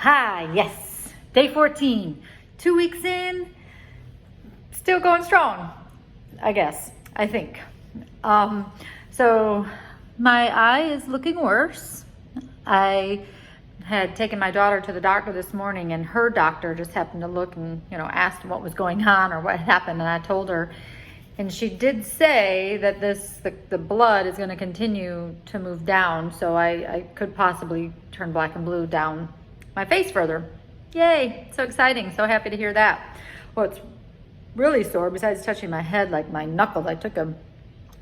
Hi, yes. Day 14. 2 weeks in, still going strong, I guess, I think. So my eye is looking worse. I had taken my daughter to the doctor this morning, and her doctor just happened to look and, asked what was going on or what happened. And I told her, and she did say that the blood is going to continue to move down. So I could possibly turn black and blue down my face further. Yay, so exciting, so happy to hear that. What's really sore, besides touching my head, like my knuckles, I took a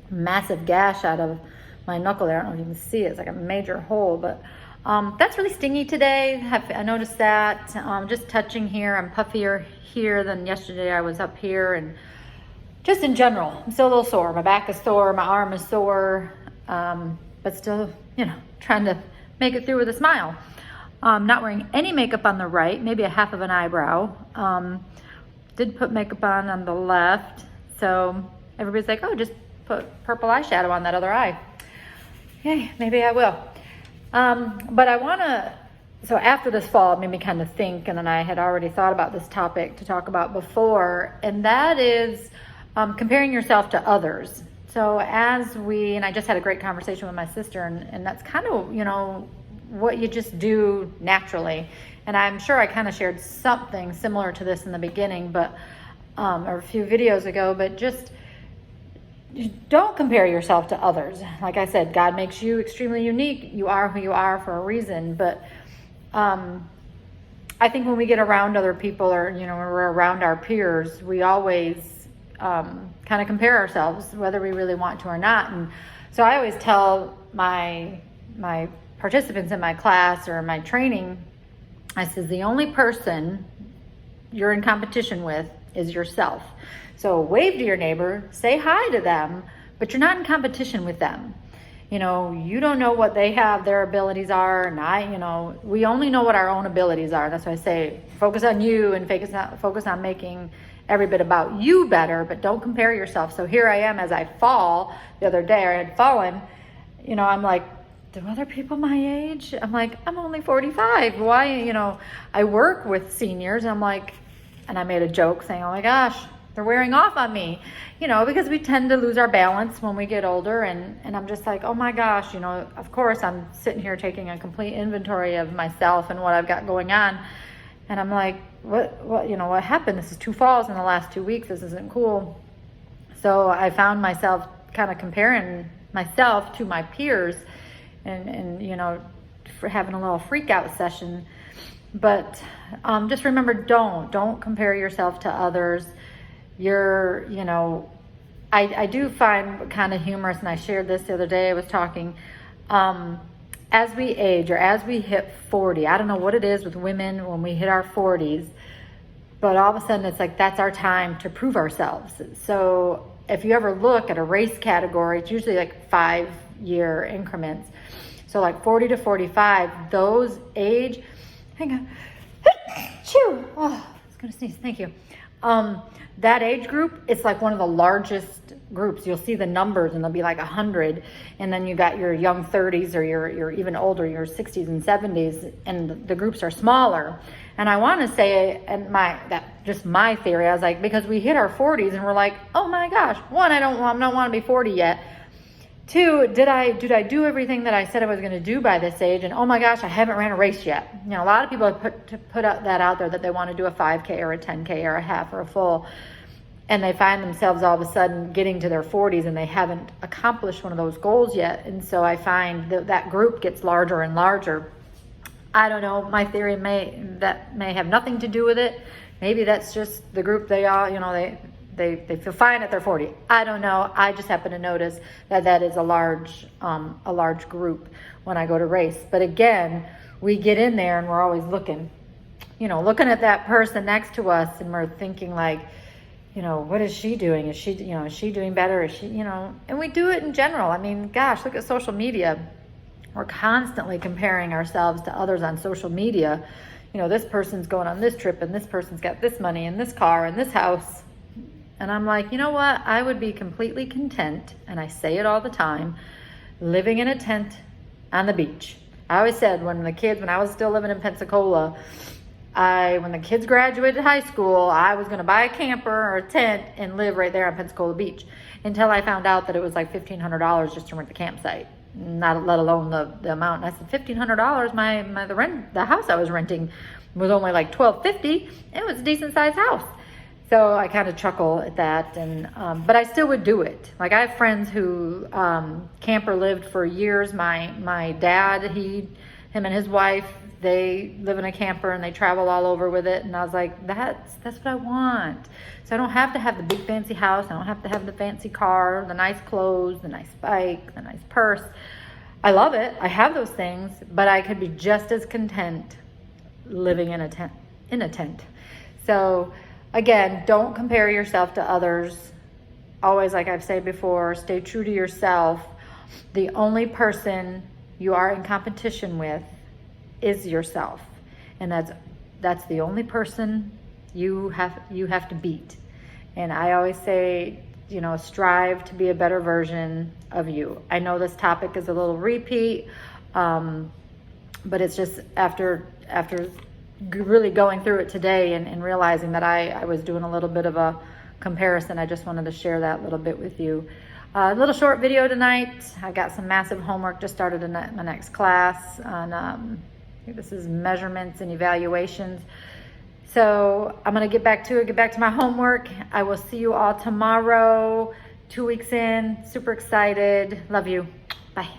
massive gash out of my knuckle there. I don't know if you can see it, it's like a major hole, but that's really stingy today. I noticed that. Just touching here, I'm puffier here than yesterday. I was up here, and just in general, I'm still a little sore. My back is sore, my arm is sore, but still, trying to make it through with a smile. Not wearing any makeup on the right, maybe a half of an eyebrow. Did put makeup on the left. So everybody's like, oh, just put purple eyeshadow on that other eye. Okay, maybe I will. But I wanna, so after this fall, it made me kind of think, and then I had already thought about this topic to talk about before, and that is comparing yourself to others. So and I just had a great conversation with my sister, and that's kind of, what you just do naturally. And I'm sure I kind of shared something similar to this in the beginning, but or a few videos ago, but just don't compare yourself to others. Like I said, God makes you extremely unique. You are who you are for a reason. But I think when we get around other people, or when we're around our peers, we always kind of compare ourselves, whether we really want to or not. And so I always tell my participants in my class or my training, I says, the only person you're in competition with is yourself. So wave to your neighbor, say hi to them, but you're not in competition with them. You don't know what they have, their abilities are, and we only know what our own abilities are. That's why I say focus on you and focus on making every bit about you better, but don't compare yourself. So here I am as I fall. The other day I had fallen, I'm like, do other people my age? I'm like, I'm only 45. Why, I work with seniors. I'm like, and I made a joke saying, oh my gosh, they're wearing off on me, because we tend to lose our balance when we get older. And I'm just like, oh my gosh, of course I'm sitting here taking a complete inventory of myself and what I've got going on. And I'm like, what happened? This is 2 falls in the last 2 weeks. This isn't cool. So I found myself kind of comparing myself to my peers, and for having a little freak out session. But just remember, don't compare yourself to others. I do find kind of humorous, and I shared this the other day. I was talking, as we age, or as we hit 40, I don't know what it is with women when we hit our 40s, but all of a sudden it's like, that's our time to prove ourselves. So if you ever look at a race category, it's usually like 5-year increments. So like 40 to 45, those age, hang on, chew, oh, I was gonna sneeze, thank you. That age group, it's like one of the largest groups. You'll see the numbers and they'll be like 100. And then you got your young 30s, or your even older, your 60s and 70s, and the groups are smaller. And I want to say, and just my theory, I was like, because we hit our 40s and we're like, oh my gosh, one, I don't want to be 40 yet. 2, did I do everything that I said I was going to do by this age? And oh my gosh, I haven't ran a race yet. A lot of people have put that out there, that they want to do a 5K or a 10K or a half or a full. And they find themselves all of a sudden getting to their 40s and they haven't accomplished one of those goals yet. And so I find that group gets larger and larger. I don't know. My theory may have nothing to do with it. Maybe that's just the group they all, they feel fine at their 40. I don't know. I just happen to notice that is a large group when I go to race. But again, we get in there and we're always looking at that person next to us, and we're thinking like, what is she doing? Is she doing better? Is she, and we do it in general. I mean, gosh, look at social media. We're constantly comparing ourselves to others on social media. This person's going on this trip, and this person's got this money and this car and this house. And I'm like, you know what? I would be completely content, and I say it all the time, living in a tent on the beach. I always said when I was still living in Pensacola, when the kids graduated high school, I was going to buy a camper or a tent and live right there on Pensacola Beach, until I found out that it was like $1,500 just to rent the campsite, not let alone the amount. And I said, $1,500, the house I was renting was only like $1,250. It was a decent sized house. So I kind of chuckle at that, but I still would do it. Like, I have friends who camper lived for years. My dad, him and his wife, they live in a camper and they travel all over with it. And I was like, that's what I want. So I don't have to have the big fancy house. I don't have to have the fancy car, the nice clothes, the nice bike, the nice purse. I love it. I have those things, but I could be just as content living in a tent. So again, don't compare yourself to others. Always, like I've said before, stay true to yourself. The only person you are in competition with is yourself. And that's the only person you have to beat. And I always say, strive to be a better version of you. I know this topic is a little repeat, but it's just after really going through it today and realizing that I was doing a little bit of a comparison. I just wanted to share that little bit with you. A little short video tonight. I got some massive homework. Just started my next class on, I think this is measurements and evaluations. So I'm going to get back to my homework. I will see you all tomorrow, 2 weeks in. Super excited. Love you. Bye.